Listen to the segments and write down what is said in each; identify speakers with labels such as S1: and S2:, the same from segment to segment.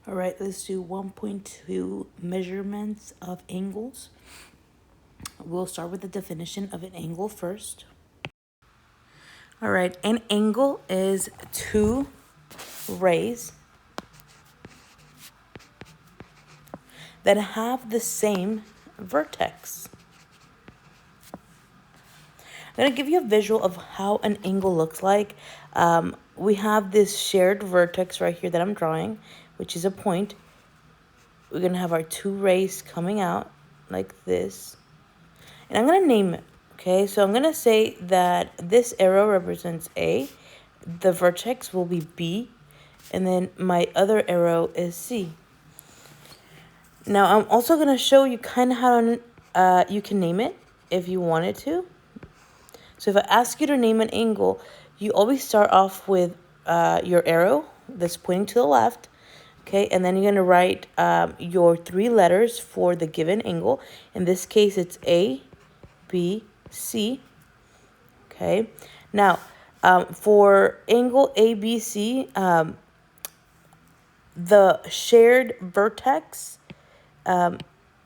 S1: All right, let's do 1.2 measurements of angles. We'll start with the definition of an angle first. All right, an angle is two rays that have the same vertex. I'm going to give you a visual of how an angle looks like. We have this shared vertex right here that I'm drawing, which is a point. We're going to have our two rays coming out like this. And I'm going to name it, okay? So I'm going to say that this arrow represents A. The vertex will be B. And then my other arrow is C. Now, I'm also going to show you kind of how you can name it if you wanted to. So if I ask you to name an angle, you always start off with your arrow that's pointing to the left, okay? And then you're going to write your three letters for the given angle. In this case, it's A, B, C, okay? Now, for angle ABC, the shared vertex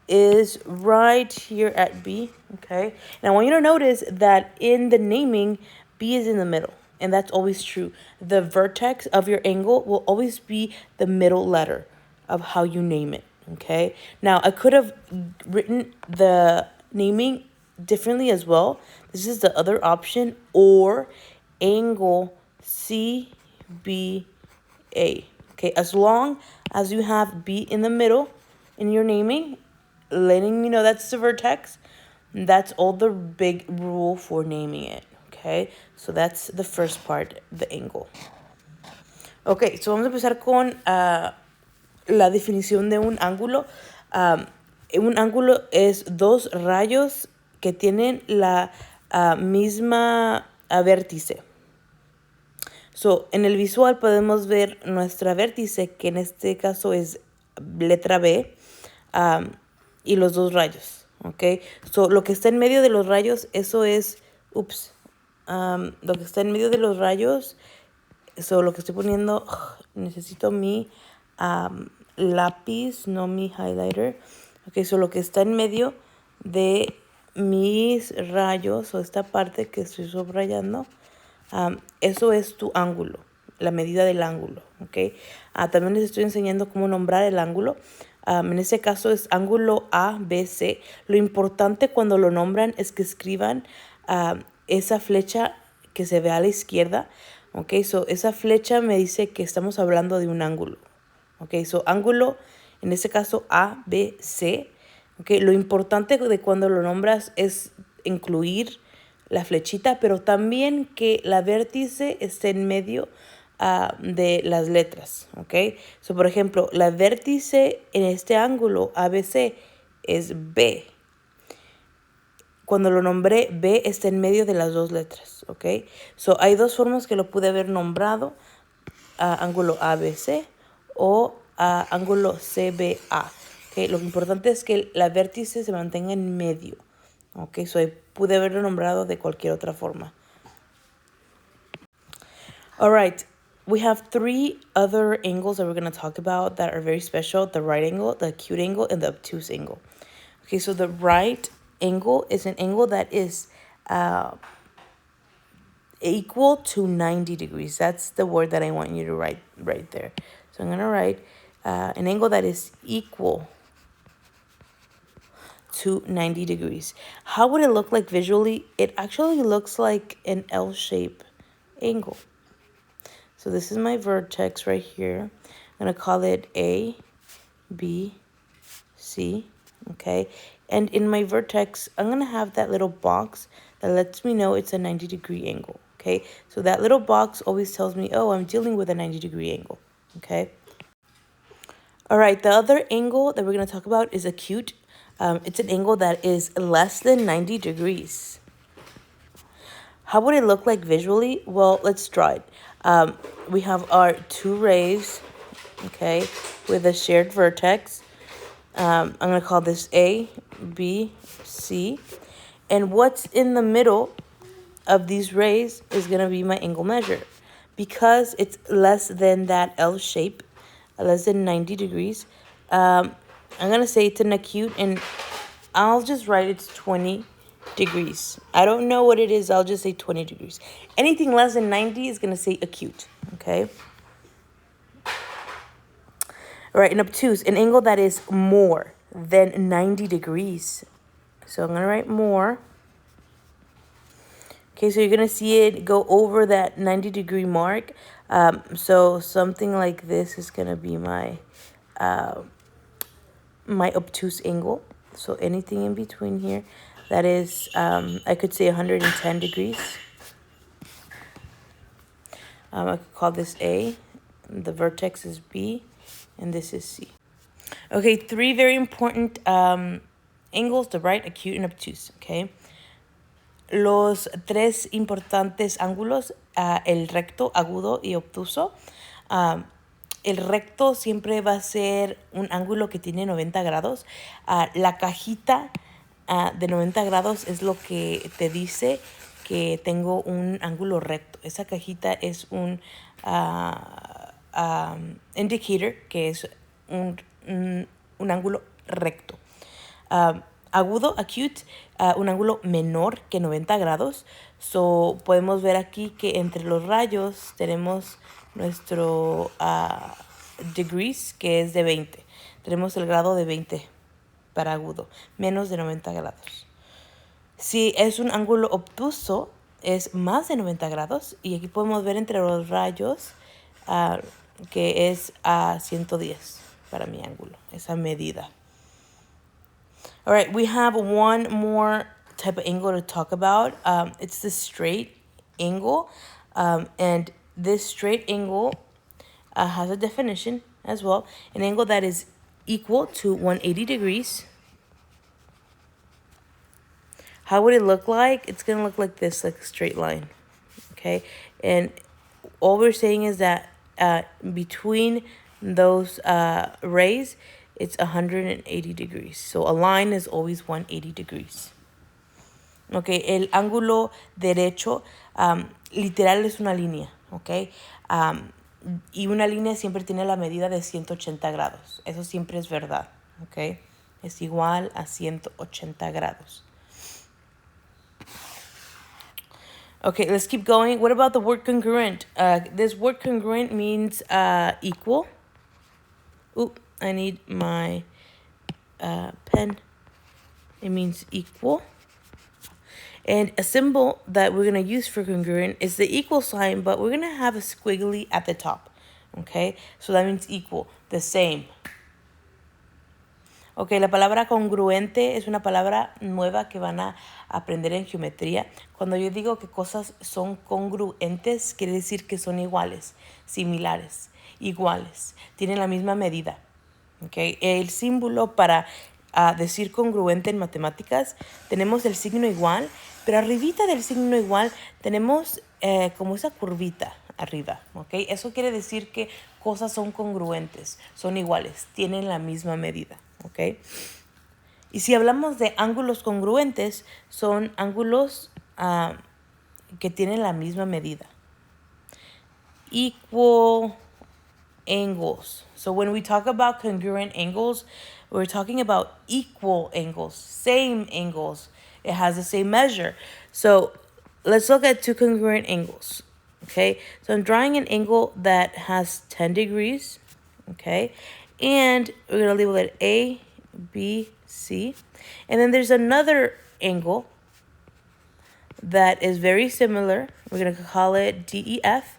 S1: is right here at B, okay? Now, I want you to notice that in the naming, B is in the middle, and that's always true. The vertex of your angle will always be the middle letter of how you name it, okay? Now, I could have written the naming differently as well. This is the other option, or angle CBA, okay? As long as you have B in the middle in your naming, letting me know that's the vertex, that's all the big rule for naming it, okay? So that's the first part, the angle. Ok, so vamos a empezar con la definición de un ángulo. Un ángulo es dos rayos que tienen la misma vértice. So, en el visual podemos ver nuestra vértice, que en este caso es letra B, y los dos rayos, ¿ok? So, lo que está en medio de los rayos, eso es, lo que está en medio de los rayos, eso lo que estoy poniendo, necesito mi lápiz, no mi highlighter. Ok, so lo que está en medio de mis rayos, o esta parte que estoy subrayando, eso es tu ángulo, la medida del ángulo, ¿ok? También les estoy enseñando cómo nombrar el ángulo. En este caso es ángulo ABC. Lo importante cuando lo nombran es que escriban esa flecha que se ve a la izquierda, ¿ok? So, esa flecha me dice que estamos hablando de un ángulo, ¿ok? So, ángulo, en este caso ABC, ¿ok? Lo importante de cuando lo nombras es incluir la flechita, pero también que la vértice esté en medio de las letras, ¿ok? So, por ejemplo, la vértice en este ángulo ABC es B. Cuando lo nombré, B está en medio de las dos letras, ¿ok? So, hay dos formas que lo pude haber nombrado, ángulo ABC o ángulo CBA, ¿ok? Lo importante es que la vértice se mantenga en medio, ¿ok? So, pude haberlo nombrado de cualquier otra forma. All right, we have three other angles that we're going to talk about that are very special: the right angle, the acute angle, and the obtuse angle. Okay, so the right angle is an angle that is equal to 90 degrees. That's the word that I want you to write right there. So I'm going to write an angle that is equal to 90 degrees. How would it look like visually? It actually looks like an L-shaped angle. So this is my vertex right here. I'm going to call it A, B, C, okay? And in my vertex, I'm going to have that little box that lets me know it's a 90-degree angle, okay? So that little box always tells me, oh, I'm dealing with a 90-degree angle, okay? All right, the other angle that we're going to talk about is acute. It's an angle that is less than 90 degrees. How would it look like visually? Well, let's draw it. We have our two rays, okay, with a shared vertex. I'm going to call this A, B, C. And what's in the middle of these rays is going to be my angle measure. Because it's less than that L shape, less than 90 degrees. I'm going to say it's an acute, and I'll just write it's 20 degrees. I don't know what it is. I'll just say 20 degrees. Anything less than 90 is going to say acute, okay? All right, and obtuse, an angle that is more than 90 degrees. So I'm going to write more. Okay, so you're going to see it go over that 90-degree mark. So something like this is going to be my obtuse angle. So anything in between here, that is, I could say 110 degrees. I could call this A, the vertex is B, and this is C. Okay, 3 very important angles, the right, acute, and obtuse, okay? Los 3 importantes ángulos, el recto, agudo y obtuso. El recto siempre va a ser un ángulo que tiene 90 grados. La cajita de 90 grados es lo que te dice que tengo un ángulo recto. Esa cajita es un indicator, que es un ángulo recto. Agudo, acute, un ángulo menor que 90 grados. So, podemos ver aquí que entre los rayos tenemos nuestro degrees, que es de 20. Tenemos el grado de 20 para agudo, menos de 90 grados. Si es un ángulo obtuso, es más de 90 grados. Y aquí podemos ver entre los rayos que es a 110 para mi ángulo, esa medida. All right, we have one more type of angle to talk about. It's the straight angle. And this straight angle has a definition as well. An angle that is equal to 180 degrees. How would it look like? It's going to look like this, like a straight line. Okay? And all we're saying is that between those rays, it's 180 degrees. So a line is always 180 degrees. Okay, el ángulo derecho literal es una línea, okay? Y una línea siempre tiene la medida de 180 grados. Eso siempre es verdad, okay? Es igual a 180 grados. Okay, let's keep going. What about the word congruent? This word congruent means equal. Oop, I need my pen. It means equal. And a symbol that we're going to use for congruent is the equal sign, but we're going to have a squiggly at the top. Okay, so that means equal, the same. Ok, la palabra congruente es una palabra nueva que van a aprender en geometría. Cuando yo digo que cosas son congruentes, quiere decir que son iguales, similares, iguales, tienen la misma medida. Okay. El símbolo para decir congruente en matemáticas, tenemos el signo igual, pero arribita del signo igual tenemos como esa curvita arriba. Okay. Eso quiere decir que cosas son congruentes, son iguales, tienen la misma medida. Okay. Y si hablamos de ángulos congruentes, son ángulos que tienen la misma medida. Equal angles. So when we talk about congruent angles, we're talking about equal angles, same angles. It has the same measure. So let's look at 2 congruent angles. Okay, so I'm drawing an angle that has 10 degrees. Okay, and we're going to label it A, B, C. And then there's another angle that is very similar. We're going to call it DEF.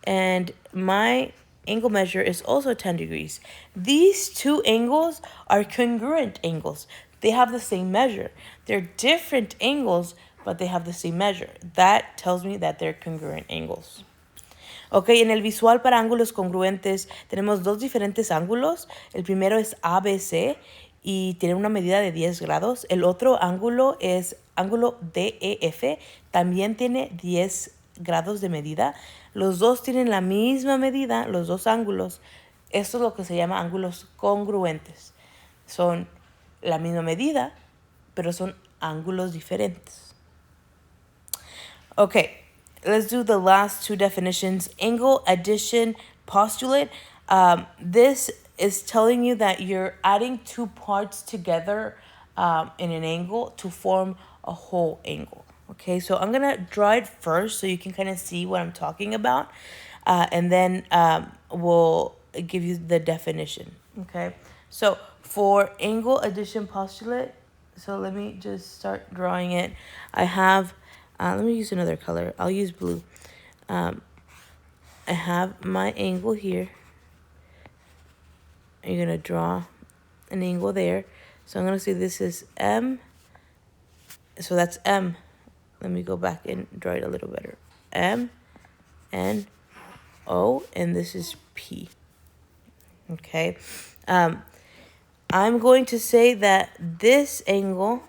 S1: And my angle measure is also 10 degrees. These 2 angles are congruent angles. They have the same measure. They're different angles, but they have the same measure. That tells me that they're congruent angles. Ok, en el visual para ángulos congruentes tenemos 2 diferentes ángulos. El primero es ABC y tiene una medida de 10 grados. El otro ángulo es ángulo DEF. También tiene 10 grados de medida. Los dos tienen la misma medida, los 2 ángulos. Esto es lo que se llama ángulos congruentes. Son la misma medida, pero son ángulos diferentes. Okay, let's do the last 2 definitions. Angle addition postulate. This is telling you that you're adding two parts together in an angle to form a whole angle. Okay, so I'm gonna draw it first so you can kind of see what I'm talking about, and then we'll give you the definition. Okay, so for angle addition postulate, so let me just start drawing it. I have, let me use another color. I'll use blue. I have my angle here. You're going to draw an angle there. So I'm going to say this is M. So that's M. Let me go back and draw it a little better. M, N, O, and this is P. Okay. I'm going to say that this angle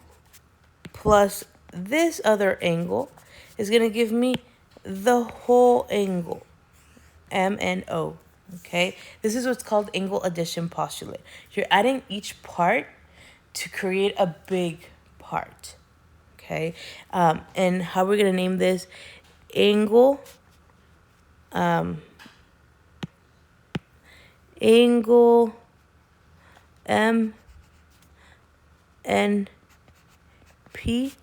S1: plus this other angle is going to give me the whole angle, M and O. Okay, this is what's called angle addition postulate. You're adding each part to create a big part. Okay, and how we're gonna name this angle, angle M N P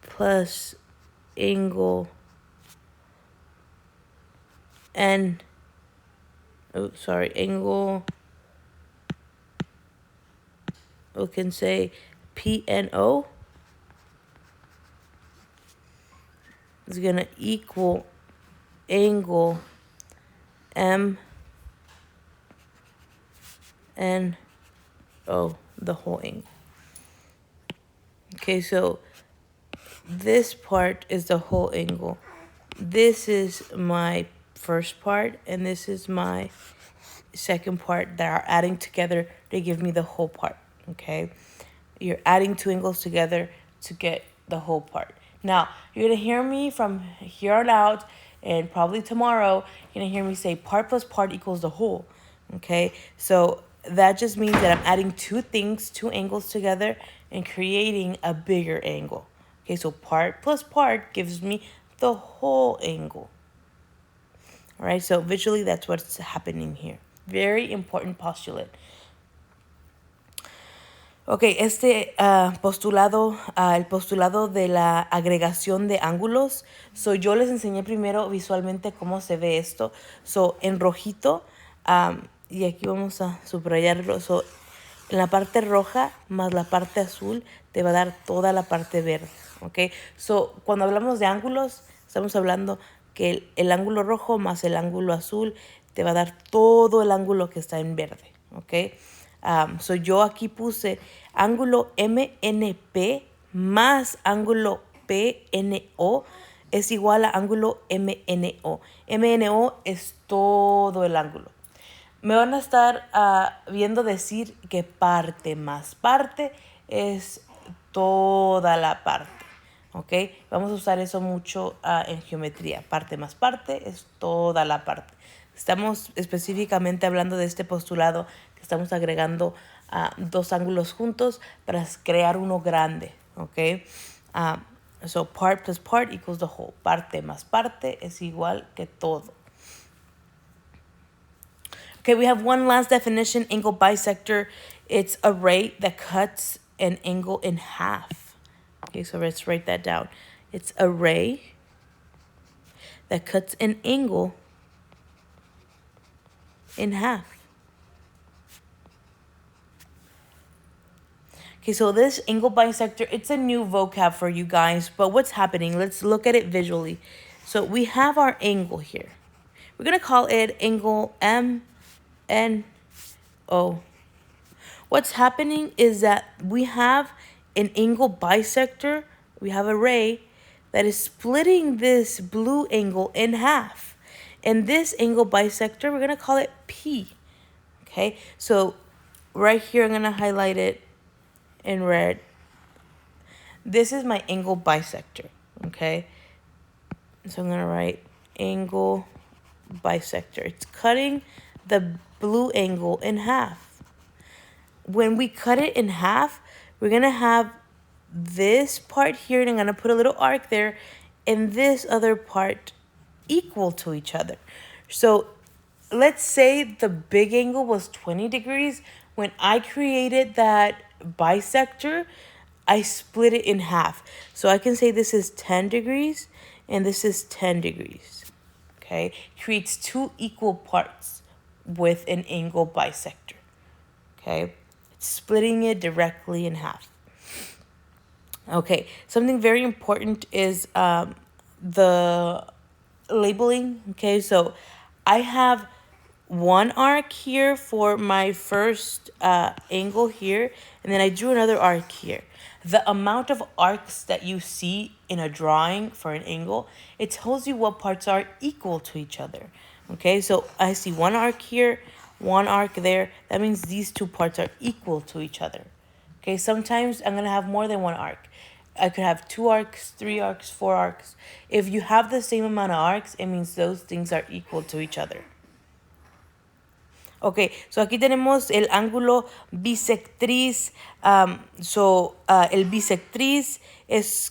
S1: plus angle N, oh sorry, angle, we can say PNO is gonna equal angle M N O, the whole angle. Okay, so this part is the whole angle. This is my first part, and this is my second part that are adding together to give me the whole part. Okay, you're adding two angles together to get the whole part. Now you're gonna hear me from here on out, and probably tomorrow you're gonna hear me say part plus part equals the whole. Okay, so that just means that I'm adding two things, two angles together, and creating a bigger angle. Okay, so part plus part gives me the whole angle. All right, so visually that's what's happening here. Very important postulate. Ok, este postulado, el postulado de la agregación de ángulos. So, yo les enseñé primero visualmente cómo se ve esto. So, en rojito, y aquí vamos a subrayarlo. So, en la parte roja más la parte azul te va a dar toda la parte verde. Ok, so, cuando hablamos de ángulos, estamos hablando que el ángulo rojo más el ángulo azul te va a dar todo el ángulo que está en verde. Ok. So yo aquí puse ángulo MNP más ángulo PNO es igual a ángulo MNO. MNO es todo el ángulo. Me van a estar viendo decir que parte más parte es toda la parte. ¿Ok? Vamos a usar eso mucho en geometría. Parte más parte es toda la parte. Estamos específicamente hablando de este postulado que estamos agregando dos ángulos juntos para crear uno grande. ¿Ok? So part plus part equals the whole. Parte más parte es igual que todo. Okay, we have one last definition, angle bisector. It's a ray that cuts an angle in half. Okay, so let's write that down. It's a ray that cuts an angle in half. Okay, so this angle bisector, it's a new vocab for you guys, but what's happening? Let's look at it visually. So we have our angle here. We're going to call it angle MNO. What's happening is that we have an angle bisector, we have a ray that is splitting this blue angle in half. And this angle bisector, we're going to call it P. Okay, so right here, I'm going to highlight it in red. This is my angle bisector. Okay, so I'm going to write angle bisector. It's cutting the blue angle in half. When we cut it in half, we're going to have this part here, and I'm going to put a little arc there, and this other part equal to each other. So let's say the big angle was 20 degrees. When I created that bisector, I split it in half. So I can say this is 10 degrees and this is 10 degrees. Okay, creates two equal parts with an angle bisector. Okay, it's splitting it directly in half. Okay, something very important is the labeling. Okay, so I have one arc here for my first angle here, and then I drew another arc here. The amount of arcs that you see in a drawing for an angle, it tells you what parts are equal to each other. Okay, so I see one arc here, one arc there. That means these two parts are equal to each other. Okay, sometimes I'm gonna have more than one arc. I could have 2 arcs, 3 arcs, 4 arcs. If you have the same amount of arcs, it means those things are equal to each other. Ok, so aquí tenemos el ángulo bisectriz. El bisectriz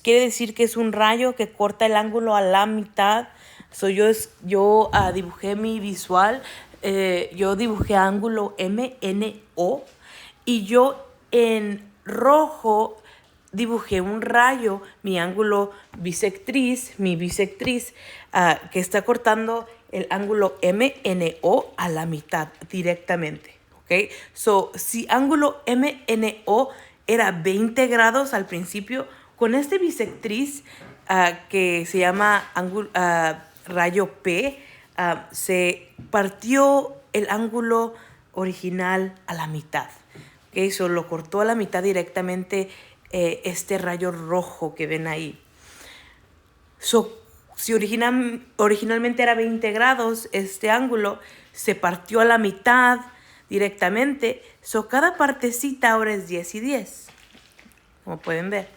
S1: quiere decir que es un rayo que corta el ángulo a la mitad. So, yo dibujé mi visual. Yo dibujé ángulo MNO. Y yo en rojo dibujé un rayo, mi ángulo bisectriz, que está cortando el ángulo MNO a la mitad directamente. ¿Ok? So, si ángulo MNO era 20 grados al principio, con este bisectriz que se llama rayo P, se partió el ángulo original a la mitad. ¿Ok? So, lo cortó a la mitad directamente este rayo rojo que ven ahí. So, si originalmente era 20 grados, este ángulo se partió a la mitad directamente. So, cada partecita ahora es 10 y 10, como pueden ver.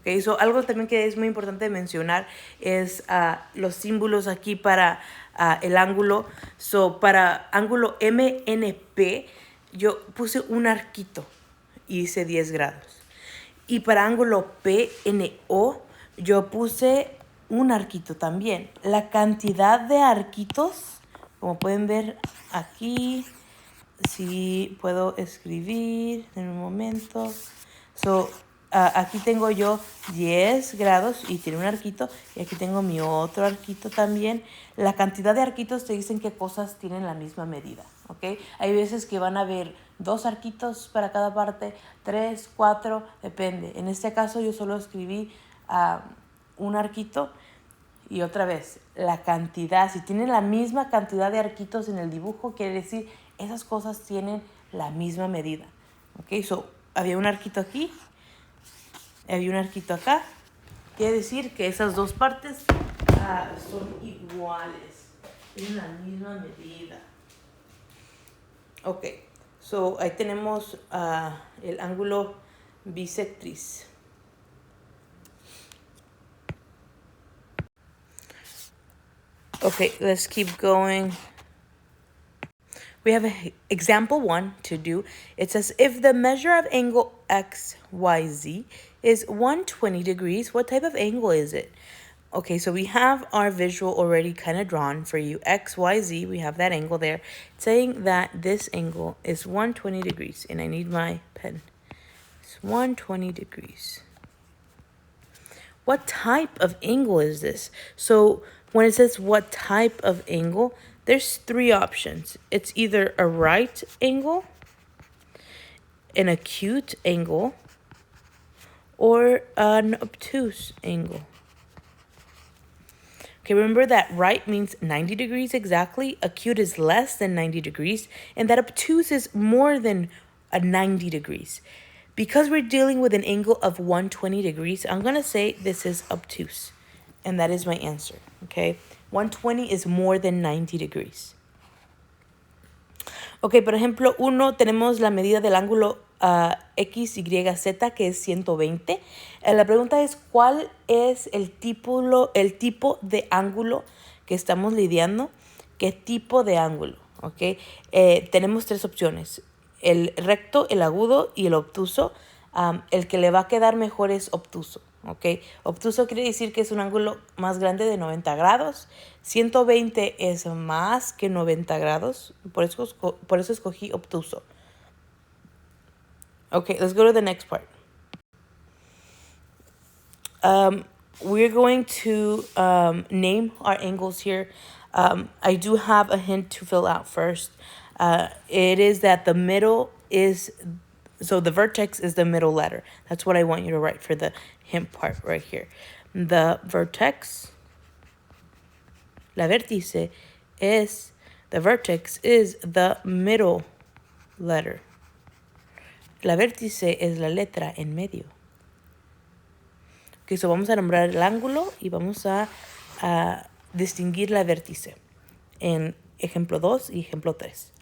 S1: Okay, so, algo también que es muy importante mencionar es los símbolos aquí para el ángulo. So, para ángulo MNP, yo puse un arquito y hice 10 grados. Y para ángulo PNO, yo puse un arquito también. La cantidad de arquitos, como pueden ver aquí, si puedo escribir en un momento. So, aquí tengo yo 10 grados y tiene un arquito. Y aquí tengo mi otro arquito también. La cantidad de arquitos te dicen qué cosas tienen la misma medida. ¿Okay? Hay veces que van a haber 2 arquitos para cada parte, 3, 4, depende. En este caso yo solo escribí un arquito. Y otra vez, la cantidad, si tienen la misma cantidad de arquitos en el dibujo, quiere decir esas cosas tienen la misma medida. ¿Ok? So, había un arquito aquí, había un arquito acá. Quiere decir que esas dos partes son iguales, tienen la misma medida. Ok, so ahí tenemos el ángulo bisectriz. Okay, let's keep going. We have example 1 to do. It says, if the measure of angle XYZ is 120 degrees, what type of angle is it? Okay, so we have our visual already kind of drawn for you. XYZ, we have that angle there, saying that this angle is 120 degrees. And I need my pen. It's 120 degrees. What type of angle is this? So when it says what type of angle, there's 3 options. It's either a right angle, an acute angle, or an obtuse angle. Okay, remember that right means 90 degrees exactly, acute is less than 90 degrees, and that obtuse is more than 90 degrees. Because we're dealing with an angle of 120 degrees, I'm going to say this is obtuse, and that is my answer, okay? 120 is more than 90 degrees. Ok, por ejemplo, 1 tenemos la medida del ángulo XYZ, que es 120. La pregunta es, ¿cuál es el tipo de ángulo que estamos lidiando? ¿Qué tipo de ángulo? Ok, tenemos 3 opciones. El recto, el agudo y el obtuso. El que le va a quedar mejor es obtuso. ¿ok? Obtuso quiere decir que es un ángulo más grande de 90 grados. 120 es más que 90 grados. Por eso escogí obtuso. Okay, let's go to the next part. We're going to name our angles here. I do have a hint to fill out first. It is that the middle is, so the vertex is the middle letter. That's what I want you to write for the hint part right here. The vertex, la vértice, the vertex is the middle letter. La vértice es la letra en medio. Okay, so vamos a nombrar el ángulo y vamos a distinguir la vértice en ejemplo 2 y ejemplo 3.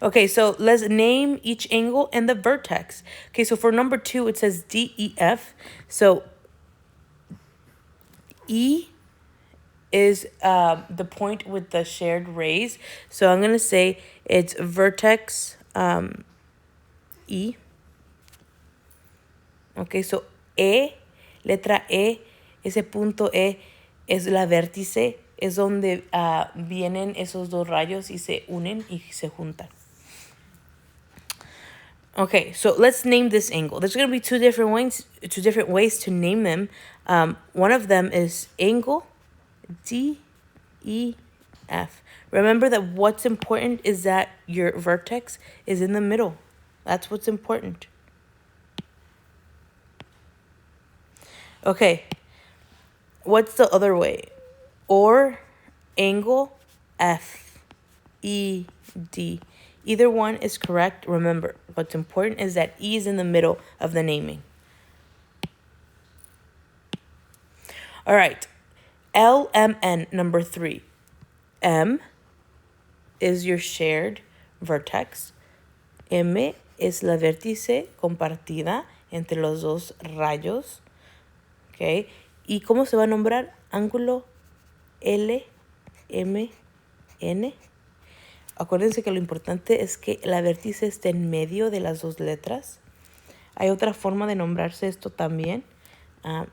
S1: Okay, so let's name each angle and the vertex. Okay, so for number 2, it says DEF. So E is the point with the shared rays. So I'm going to say it's vertex E. Okay, so E, letra E, ese punto E es la vértice, es donde vienen esos dos rayos y se unen y se juntan. Okay, so let's name this angle. There's going to be two different ways to name them. One of them is angle DEF. Remember that what's important is that your vertex is in the middle. That's what's important. Okay, what's the other way? Or angle FED. Either one is correct. Remember, what's important is that E is in the middle of the naming. All right, LMN, number 3. M is your shared vertex. M es la vértice compartida entre los dos rayos. Okay. ¿Y cómo se va a nombrar? Ángulo LMN. Acuérdense que lo importante es que la vértice esté en medio de las dos letras. Hay otra forma de nombrarse esto también.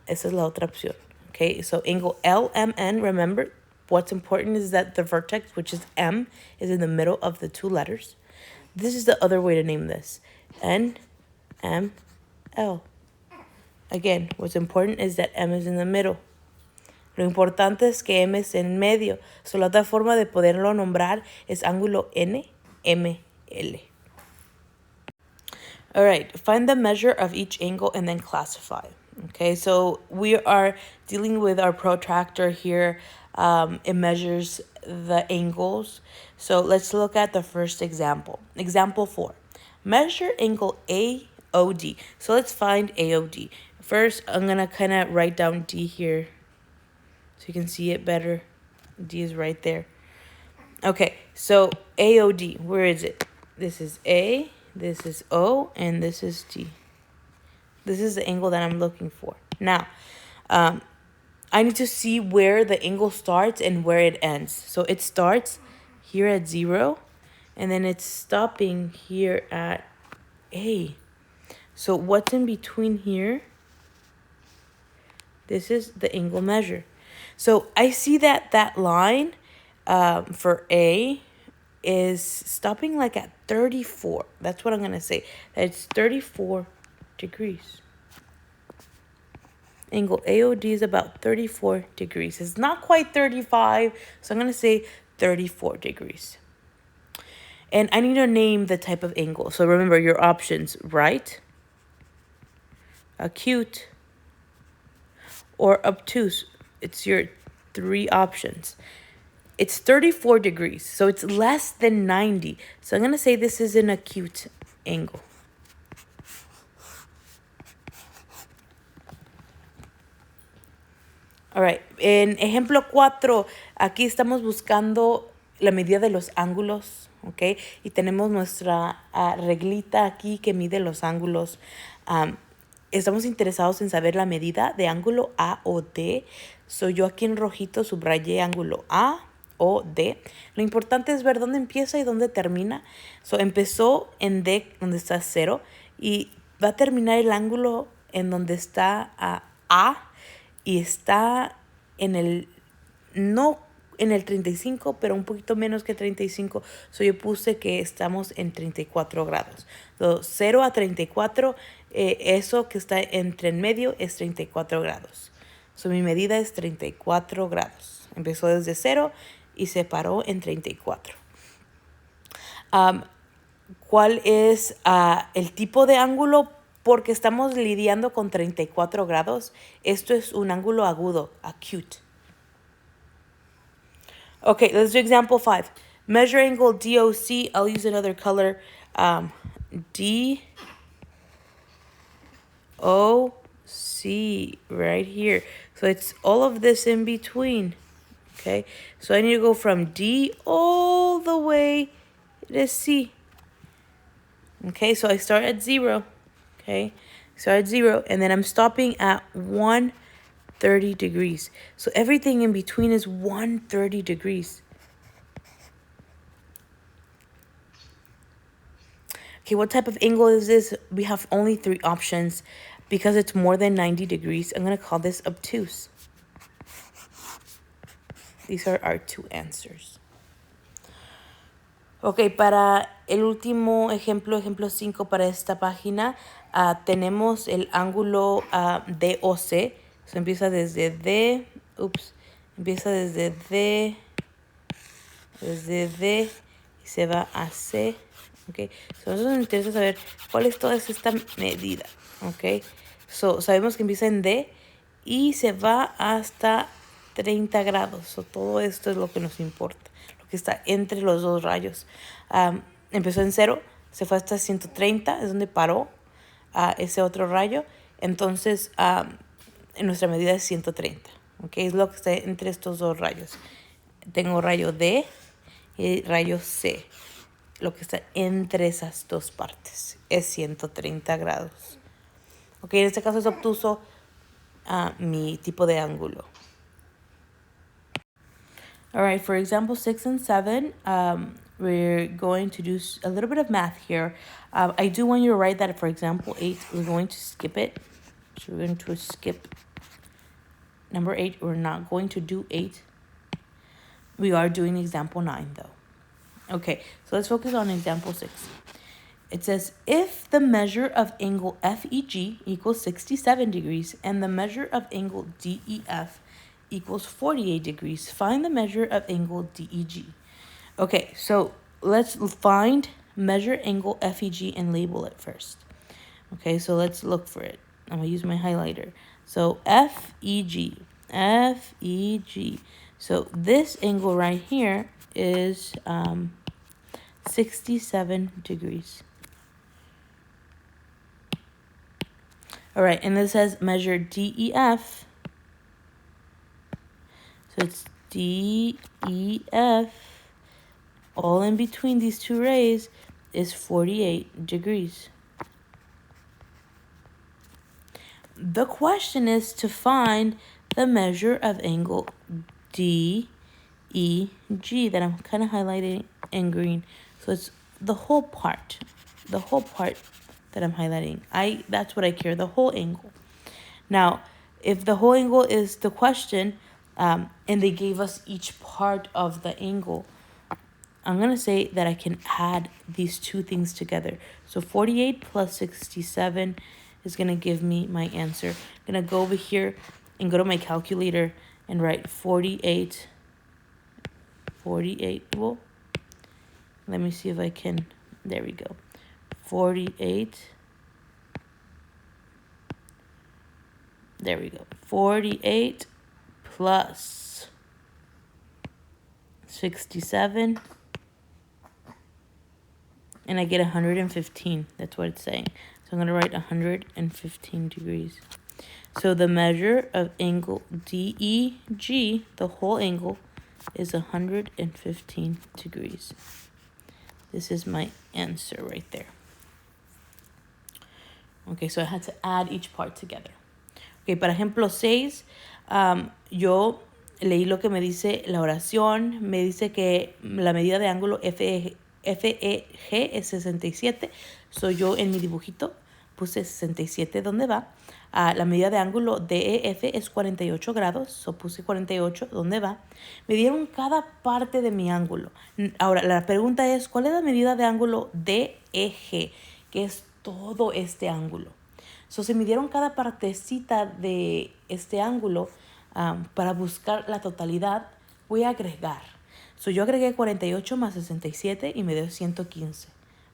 S1: Esa es la otra opción. Okay, so angle LMN, remember, what's important is that the vertex, which is M, is in the middle of the two letters. This is the other way to name this. N, M, L. Again, what's important is that M is in the middle. Lo importante es que M es en medio. So, la otra forma de poderlo nombrar es ángulo NML. All right, find the measure of each angle and then classify. Okay, so we are dealing with our protractor here. It measures the angles. So let's look at the first example. Example 4. Measure angle AOD. So let's find AOD. First, I'm going to kind of write down D here so you can see it better. D is right there. Okay, so AOD, where is it? This is A, this is O, and this is D. This is the angle that I'm looking for. Now, I need to see where the angle starts and where it ends. So it starts here at 0, and then it's stopping here at A. So what's in between here? This is the angle measure. So I see that that line for A is stopping like at 34. That's what I'm going to say. That it's 34 degrees. Angle AOD is about 34 degrees. It's not quite 35, so I'm going to say 34 degrees. And I need to name the type of angle. So remember your options: right, acute, or obtuse. It's your 3 options. It's 34 degrees, so it's less than 90. So I'm going to say this is an acute angle. All right, en ejemplo 4, aquí estamos buscando la medida de los ángulos, ¿ok? Y tenemos nuestra reglita aquí que mide los ángulos. Estamos interesados en saber la medida de ángulo A o D. So yo aquí en rojito subrayé ángulo A o D. Lo importante es ver dónde empieza y dónde termina. So empezó en D, donde está 0, y va a terminar el ángulo en donde está A y está en el, no en el 35, pero un poquito menos que 35. So yo puse que estamos en 34 grados. So, 0 a 34, eso que está entre en medio es 34 grados. So mi medida es 34 grados. Empezó desde 0 y se paró en 34. ¿Cuál es el tipo de ángulo? Porque estamos lidiando con 34 grados. Esto es un ángulo agudo, acute. Okay, let's do example 5. Measure angle DOC. I'll use another color. DOC right here. So it's all of this in between. Okay, so I need to go from D all the way to C. Okay, so I start at 0. Okay, start at 0, and then I'm stopping at 130 degrees. So everything in between is 130 degrees. Okay, what type of angle is this? We have only 3 options. Because it's more than 90 degrees, I'm going to call this obtuse. These are our 2 answers. Ok, para el último ejemplo 5 para esta página, tenemos el ángulo DOC. So empieza desde D, empieza desde D y se va a C. Ok, so nosotros nos interesa saber cuál es toda esta medida. Ok, so sabemos que empieza en D y se va hasta 30 grados. So todo esto es lo que nos importa, lo que está entre los 2 rayos. Empezó en 0, se fue hasta 130, es donde paró ese otro rayo. Entonces, nuestra medida es 130. Ok, es lo que está entre estos 2 rayos. Tengo rayo D y rayo C. Lo que está entre esas 2 partes es 130 grados. Ok, en este caso es obtuso mi tipo de ángulo. All right, for example 6 and 7, we're going to do a little bit of math here. I do want you to write that for example 8, we're going to skip it. So we're going to skip number 8. We're not going to do 8. We are doing example 9 though. Okay, so let's focus on example 6. It says, if the measure of angle FEG equals 67 degrees and the measure of angle DEF equals 48 degrees, find the measure of angle DEG. Okay, so let's find measure angle FEG and label it first. Okay, so let's look for it. I'm going to use my highlighter. So FEG. So this angle right here is 67 degrees. All right, and this says measure DEF. So it's DEF, all in between these 2 rays, is 48 degrees. The question is to find the measure of angle DEG that I'm kind of highlighting in green. So it's the whole part that I'm highlighting. That's what I care, the whole angle. Now, if the whole angle is the question, and they gave us each part of the angle, I'm going to say that I can add these 2 things together. So 48 plus 67 is going to give me my answer. I'm going to go over here and go to my calculator and write 48. Well, let me see if I can. There we go. 48. There we go. 48 plus 67. And I get 115. That's what it's saying. So I'm going to write 115 degrees. So the measure of angle DEG, the whole angle, is 115 degrees. This is my answer right there. Okay, so I had to add each part together. Okay, para ejemplo 6, yo leí lo que me dice la oración. Me dice que la medida de ángulo FEG es 67. So yo en mi dibujito puse 67 donde va. La medida de ángulo DEF es 48 grados, so puse 48, ¿dónde va? Me dieron cada parte de mi ángulo. Ahora, la pregunta es, ¿cuál es la medida de ángulo DEG? Que es todo este ángulo. So, se midieron cada partecita de este ángulo. Para buscar la totalidad, voy a agregar. So, yo agregué 48 más 67 y me dio 115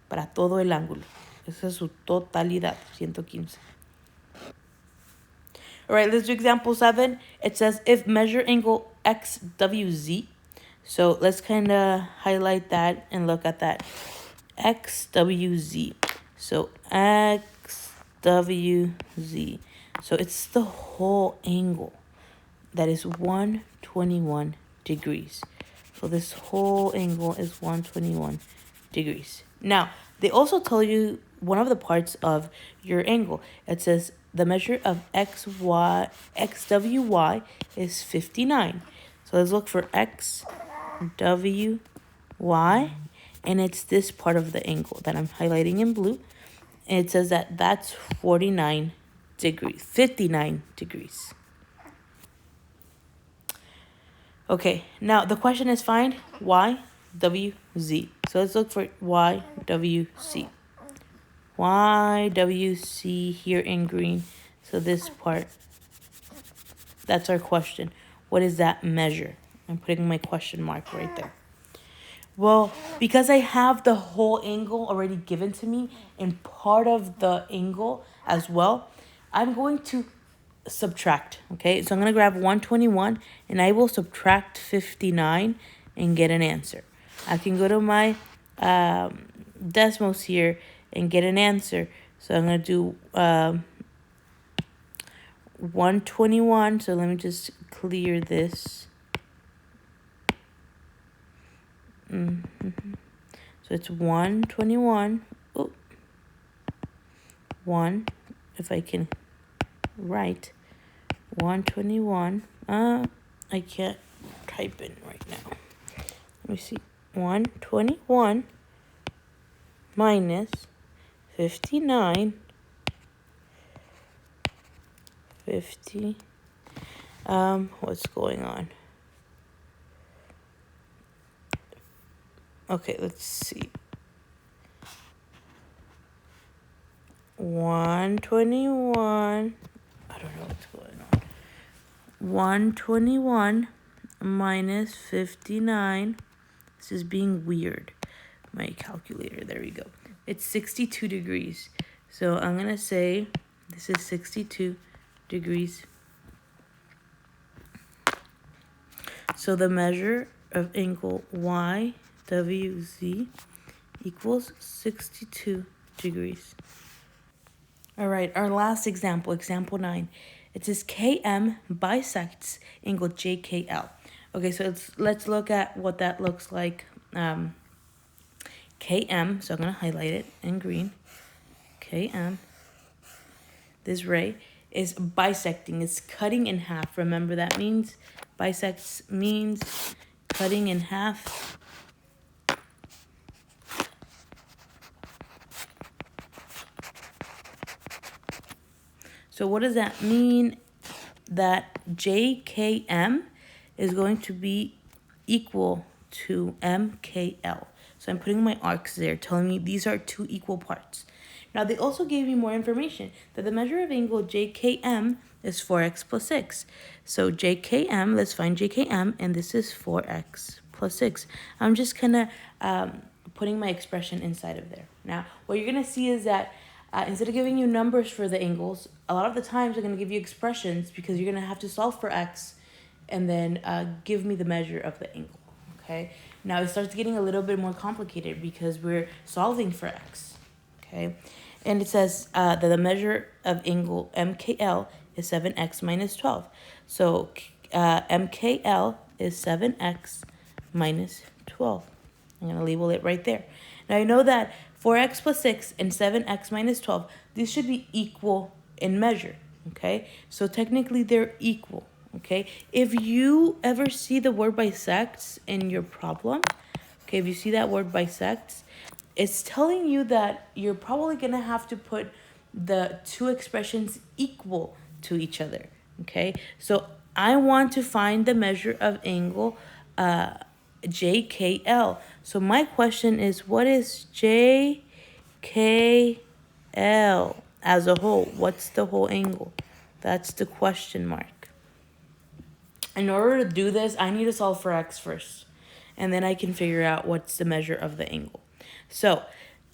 S1: para todo el ángulo. Esa es su totalidad, 115. All right, let's do example 7. It says if measure angle XWZ. So let's kind of highlight that and look at that. XWZ. So XWZ. So it's the whole angle that is 121 degrees. So this whole angle is 121 degrees. Now, they also tell you one of the parts of your angle. It says the measure of XWY is 59. So let's look for XWY, and it's this part of the angle that I'm highlighting in blue. And it says that that's 59 degrees, 59 degrees. Okay, now the question is find YWZ. So let's look for YWC. YWC here in green. So this part, that's our question. What is that measure? I'm putting my question mark right there. Well, because I have the whole angle already given to me and part of the angle as well, I'm going to subtract, okay? So I'm going to grab 121 and I will subtract 59 and get an answer. I can go to my decimals here and get an answer. So I'm going to do 121. So let me just clear this. So it's 121. Oh, 1, if I can write 121. I can't type in right now. Let me see. 121 minus 59. 50. What's going on? Okay, let's see. 121. I don't know what's going on. 121 minus 59. This is being weird. My calculator, there we go. It's 62 degrees. So I'm going to say this is 62 degrees. So the measure of angle YWZ equals 62 degrees. All right, our last example, example 9. It says KM bisects angle JKL. Okay, so let's look at what that looks like. KM, so I'm going to highlight it in green. KM, this ray is bisecting, it's cutting in half. Remember that means, bisects means cutting in half. So what does that mean? That JKM is going to be equal to MKL. So I'm putting my arcs there, telling me these are two equal parts. Now they also gave me more information that the measure of angle JKM is 4x plus 6. So JKM, let's find JKM, and this is 4x plus 6. I'm just kind of putting my expression inside of there. Now, what you're going to see is that instead of giving you numbers for the angles, a lot of the times they're going to give you expressions because you're going to have to solve for x and then give me the measure of the angle, okay? Now it starts getting a little bit more complicated because we're solving for x, okay? And it says that the measure of angle MKL is 7x minus 12. So MKL is 7x minus 12. I'm going to label it right there. Now I know that 4x plus 6 and 7x minus 12, these should be equal in measure, okay? So technically they're equal, okay? If you ever see the word bisects in your problem, okay, if you see that word bisects, it's telling you that you're probably going to have to put the two expressions equal to each other. Okay, so I want to find the measure of angle JKL. So my question is, what is JKL as a whole? What's the whole angle? That's the question mark. In order to do this, I need to solve for x first. And then I can figure out what's the measure of the angle. So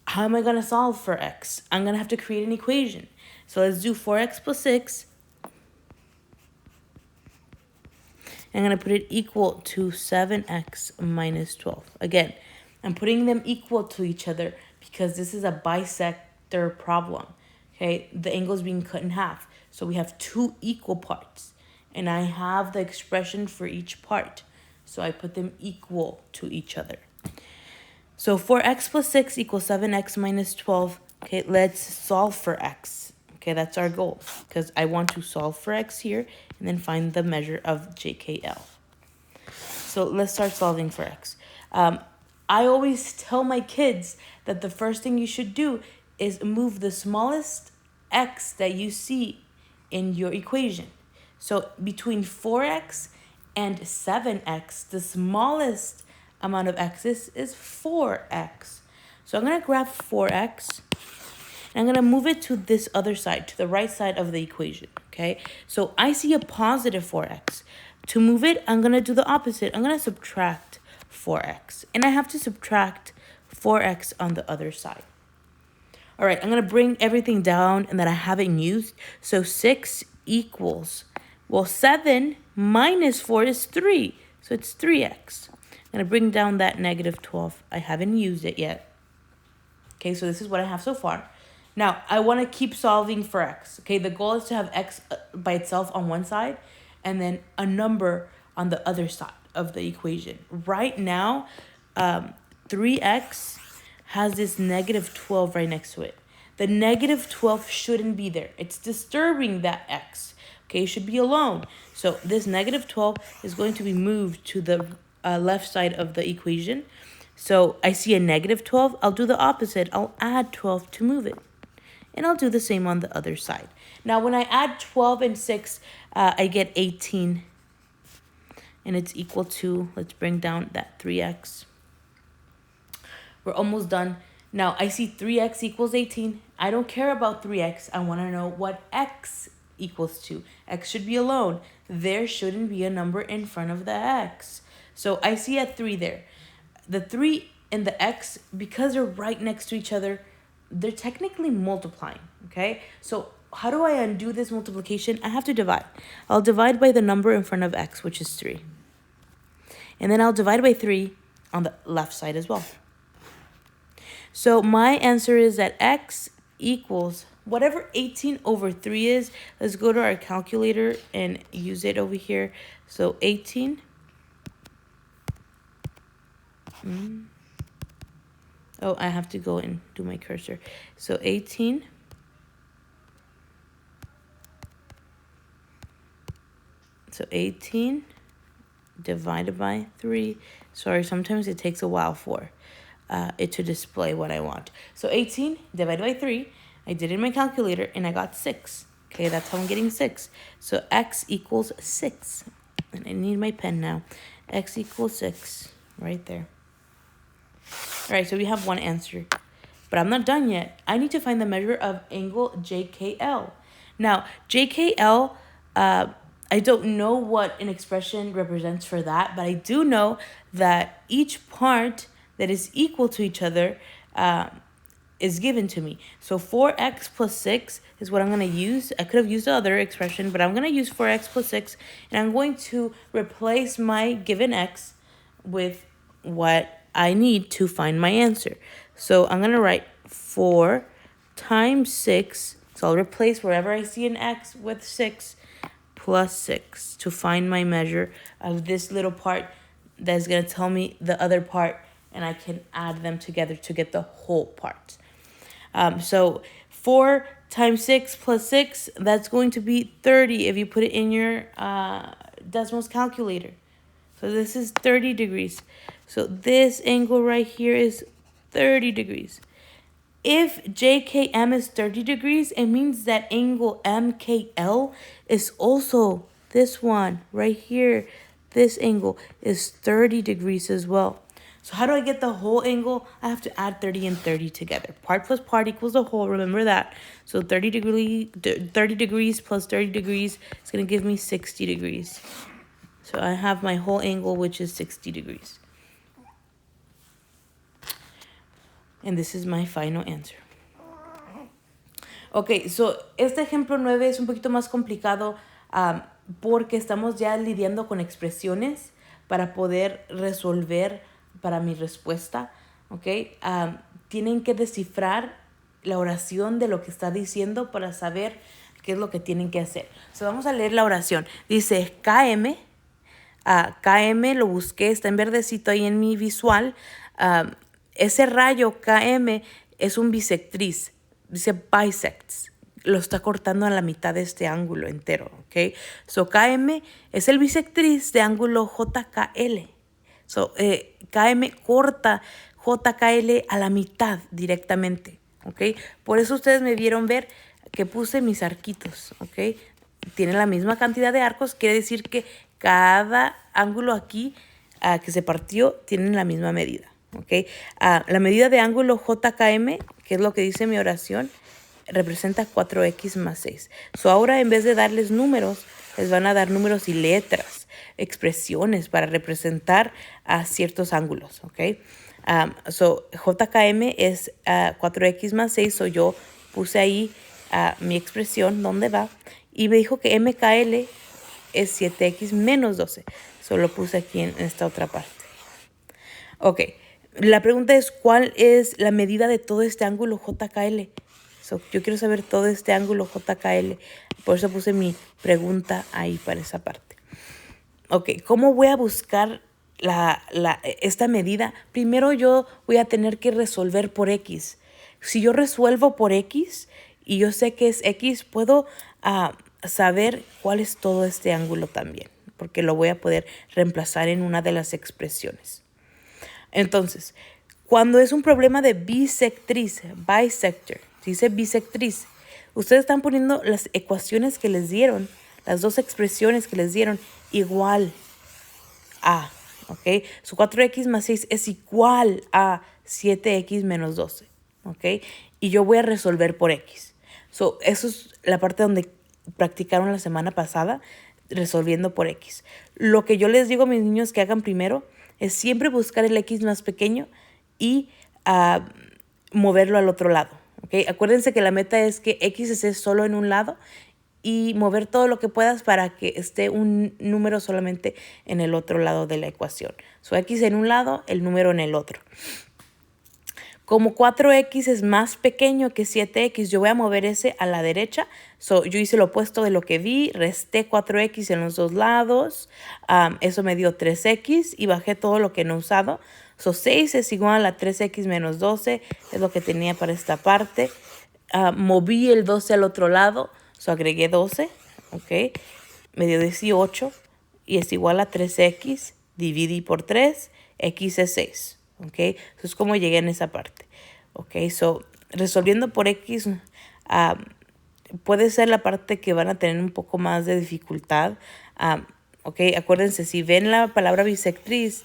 S1: how am I going to solve for x? I'm going to have to create an equation. So let's do 4x plus 6. I'm going to put it equal to 7x minus 12. Again, I'm putting them equal to each other because this is a bisector problem. Okay, the angle is being cut in half. So we have two equal parts. And I have the expression for each part. So I put them equal to each other. So 4x plus 6 equals 7x minus 12. Okay, let's solve for x. Okay, that's our goal. Because I want to solve for x here and then find the measure of JKL. So let's start solving for x. I always tell my kids that the first thing you should do is move the smallest x that you see in your equation. So between 4x and 7x, the smallest amount of x's is 4x. So I'm going to grab 4x and I'm going to move it to this other side, to the right side of the equation, okay? So I see a positive 4x. To move it, I'm going to do the opposite. I'm going to subtract 4x. And I have to subtract 4x on the other side. All right, I'm going to bring everything down and that I haven't used. So 6 equals, well, 7 minus 4 is 3. So it's 3x. I'm going to bring down that negative 12. I haven't used it yet. Okay, so this is what I have so far. Now, I want to keep solving for x. Okay, the goal is to have x by itself on one side and then a number on the other side of the equation. Right now, 3x has this negative 12 right next to it. The negative 12 shouldn't be there. It's disturbing that x. Okay, it should be alone. So this negative 12 is going to be moved to the left side of the equation. So I see a negative 12. I'll do the opposite. I'll add 12 to move it. And I'll do the same on the other side. Now, when I add 12 and 6, I get 18. And it's equal to, let's bring down that 3x. We're almost done. Now, I see 3x equals 18. I don't care about 3x. I want to know what x equals to. X should be alone. There shouldn't be a number in front of the x. So I see a 3 there. The 3 and the x, because they're right next to each other, they're technically multiplying, okay? So how do I undo this multiplication? I have to divide. I'll divide by the number in front of x, which is 3. And then I'll divide by 3 on the left side as well. So my answer is that x equals whatever 18 over 3 is. Let's go to our calculator and use it over here. So 18. Oh, I have to go and do my cursor. So 18 divided by 3. Sorry, sometimes it takes a while for it to display what I want. So 18 divided by 3. I did it in my calculator and I got 6. Okay, that's how I'm getting 6. So x equals 6. And I need my pen now. X equals 6 right there. All right, so we have one answer. But I'm not done yet. I need to find the measure of angle JKL. Now, JKL, I don't know what an expression represents for that, but I do know that each part that is equal to each other is given to me. So 4x plus 6 is what I'm going to use. I could have used the other expression, but I'm going to use 4x plus 6, and I'm going to replace my given x with what I need to find my answer. So I'm going to write 4 times 6. So I'll replace wherever I see an x with 6 plus 6 to find my measure of this little part that's going to tell me the other part, and I can add them together to get the whole part. So 4 times 6 plus 6, that's going to be 30 if you put it in your decimals calculator. So this is 30 degrees. So this angle right here is 30 degrees. If JKM is 30 degrees, it means that angle MKL is also this one right here. This angle is 30 degrees as well. So how do I get the whole angle? I have to add 30 and 30 together. Part plus part equals the whole. Remember that. So 30 degrees plus 30 degrees is going to give me 60 degrees. So I have my whole angle, which is 60 degrees. And this is my final answer. Ok, so este ejemplo 9 es un poquito más complicado porque estamos ya lidiando con expresiones para poder resolver para mi respuesta. Ok, tienen que descifrar la oración de lo que está diciendo para saber qué es lo que tienen que hacer. So, vamos a leer la oración. Dice KM. KM lo busqué, está en verdecito ahí en mi visual. Ese rayo KM es un bisectriz, dice bisects, lo está cortando a la mitad de este ángulo entero, ¿ok? So, KM es el bisectriz de ángulo JKL. So, KM corta JKL a la mitad directamente, ¿ok? Por eso ustedes me vieron ver que puse mis arquitos, ¿ok? Tienen la misma cantidad de arcos, quiere decir que cada ángulo aquí que se partió tienen la misma medida. ¿Okay? La medida de ángulo JKM, que es lo que dice mi oración, representa 4x más 6. So, ahora en vez de darles números, les van a dar números y letras, expresiones para representar ciertos ángulos. ¿Okay? So, JKM es 4x más 6. So, yo puse ahí mi expresión, ¿dónde va? Y me dijo que MKL es 7x menos 12. Solo puse aquí en esta otra parte. Ok. La pregunta es, ¿cuál es la medida de todo este ángulo JKL? So, yo quiero saber todo este ángulo JKL. Por eso puse mi pregunta ahí para esa parte. Ok, ¿cómo voy a buscar esta medida? Primero yo voy a tener que resolver por X. Si yo resuelvo por X y yo sé que es X, puedo saber cuál es todo este ángulo también, porque lo voy a poder reemplazar en una de las expresiones. Entonces, cuando es un problema de bisectriz, bisector, dice bisectriz, ustedes están poniendo las ecuaciones que les dieron, las dos expresiones que les dieron, igual a, ¿ok? Su 4x más 6 es igual a 7x menos 12, ¿ok? Y yo voy a resolver por x. So, eso es la parte donde practicaron la semana pasada, resolviendo por x. Lo que yo les digo a mis niños que hagan primero es siempre buscar el x más pequeño y moverlo al otro lado. ¿Okay? Acuérdense que la meta es que x esté solo en un lado y mover todo lo que puedas para que esté un número solamente en el otro lado de la ecuación. So, x en un lado, el número en el otro. Como 4x es más pequeño que 7x, yo voy a mover ese a la derecha. So, yo hice lo opuesto de lo que vi, resté 4x en los dos lados. Eso me dio 3x y bajé todo lo que no he usado. So, 6 es igual a 3x menos 12, es lo que tenía para esta parte. Moví el 12 al otro lado, so, agregué 12, ¿ok? Me dio 18 y es igual a 3x, dividí por 3, x es 6. ¿Ok? Eso es como llegué en esa parte. ¿Ok? So, resolviendo por X puede ser la parte que van a tener un poco más de dificultad. ¿Ok? Acuérdense, si ven la palabra bisectriz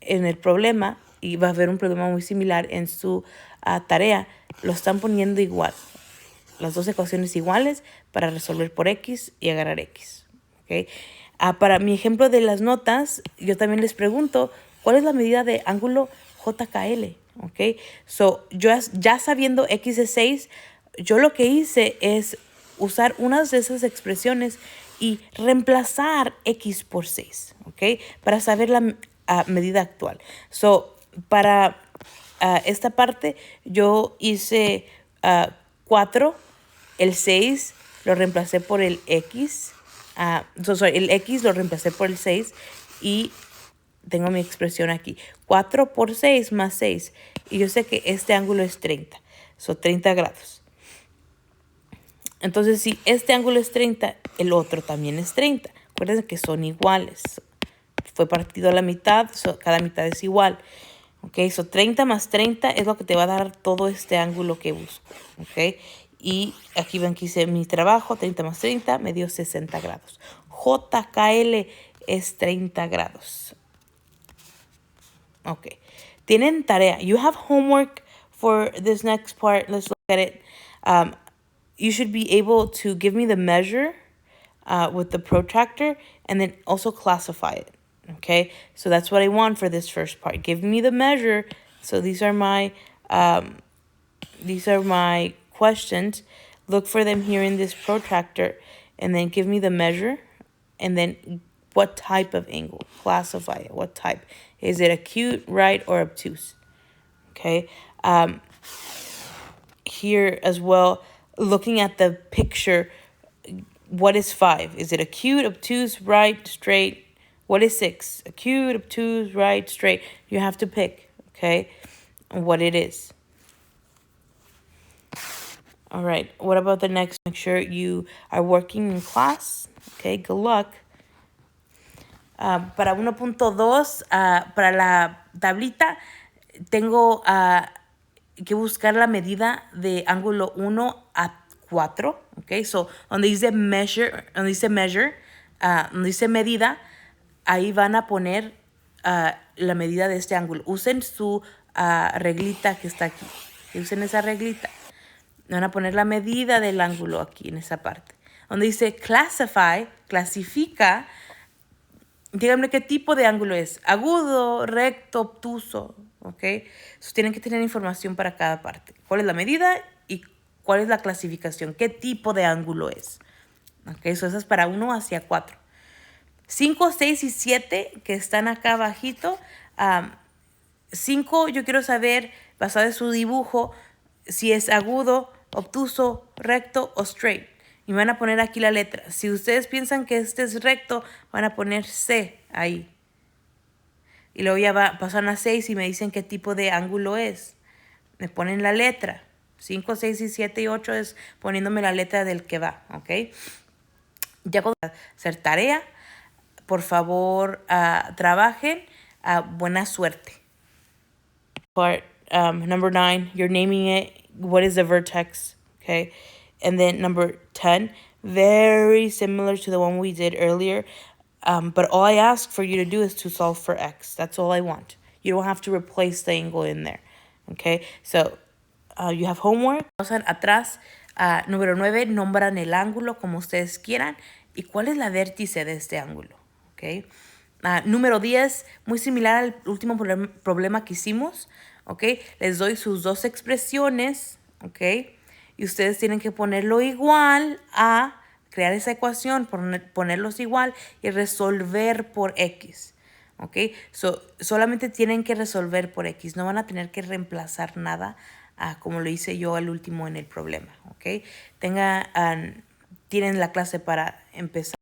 S1: en el problema, y va a haber un problema muy similar en su tarea, lo están poniendo igual. Las dos ecuaciones iguales para resolver por X y agarrar X. ¿Ok? Para mi ejemplo de las notas, yo también les pregunto, ¿cuál es la medida de ángulo JKL? ¿Ok? So, yo ya sabiendo X es 6, yo lo que hice es usar unas de esas expresiones y reemplazar X por 6, ¿ok? Para saber la medida actual. So, para esta parte, yo hice 4, el 6 lo reemplacé por el X, el X lo reemplacé por el 6 y tengo mi expresión aquí. 4 por 6 más 6. Y yo sé que este ángulo es 30. Son 30 grados. Entonces, si este ángulo es 30, el otro también es 30. Acuérdense que son iguales. Fue partido a la mitad, cada mitad es igual. Ok, so 30 más 30 es lo que te va a dar todo este ángulo que busco. Ok, y aquí ven que hice mi trabajo, 30 más 30 me dio 60 grados. JKL es 30 grados. Ok, tienen tarea. You have homework for this next part. Let's look at it. You should be able to give me the measure with the protractor and then also classify it. Okay, so that's what I want for this first part. Give me the measure. So these are my questions. Look for them here in this protractor and then give me the measure and then what type of angle. Classify it. What type? Is it acute, right, or obtuse? Okay. Here as well, looking at the picture, what is 5? Is it acute, obtuse, right, straight? What is 6? Acute, obtuse, right, straight. You have to pick, okay, what it is. All right, what about the next? Make sure you are working in class. Okay, good luck. Para 1.2, para la tablita, tengo que buscar la medida de ángulo 1 a 4. Okay, so donde dice measure, donde dice medida, ahí van a poner la medida de este ángulo. Usen su reglita que está aquí. Usen esa reglita. Van a poner la medida del ángulo aquí en esa parte. Donde dice classify, clasifica, díganme qué tipo de ángulo es. Agudo, recto, obtuso. ¿Ok? Entonces, tienen que tener información para cada parte. ¿Cuál es la medida y cuál es la clasificación? ¿Qué tipo de ángulo es? ¿Ok? Eso es para 1 hacia 4. 5, 6 y 7 que están acá abajito. 5 yo quiero saber, basado en su dibujo, si es agudo, obtuso, recto o straight. Y van a poner aquí la letra. Si ustedes piensan que este es recto, van a poner C ahí. Y luego ya pasan a 6 y me dicen qué tipo de ángulo es. Me ponen la letra. 5, 6 y 7 y 8 es poniéndome la letra del que va, ¿ok? Ya cuando hacer tarea, por favor, trabajen. Buena suerte. Part number 9, you're naming it. What is the vertex? Okay. And then number 10, very similar to the one we did earlier. But all I ask for you to do is to solve for x. That's all I want. You don't have to replace the angle in there. Okay. So you have homework. Atrás, número 9, nombran el ángulo como ustedes quieran. ¿Y cuál es la vértice de este ángulo? Okay. Número 10, muy similar al último problema que hicimos. ¿Ok? Les doy sus dos expresiones. ¿Ok? Y ustedes tienen que ponerlo igual a crear esa ecuación, ponerlos igual y resolver por X. ¿Ok? Solamente tienen que resolver por X. No van a tener que reemplazar nada como lo hice yo al último en el problema. ¿Ok? Tienen la clase para empezar.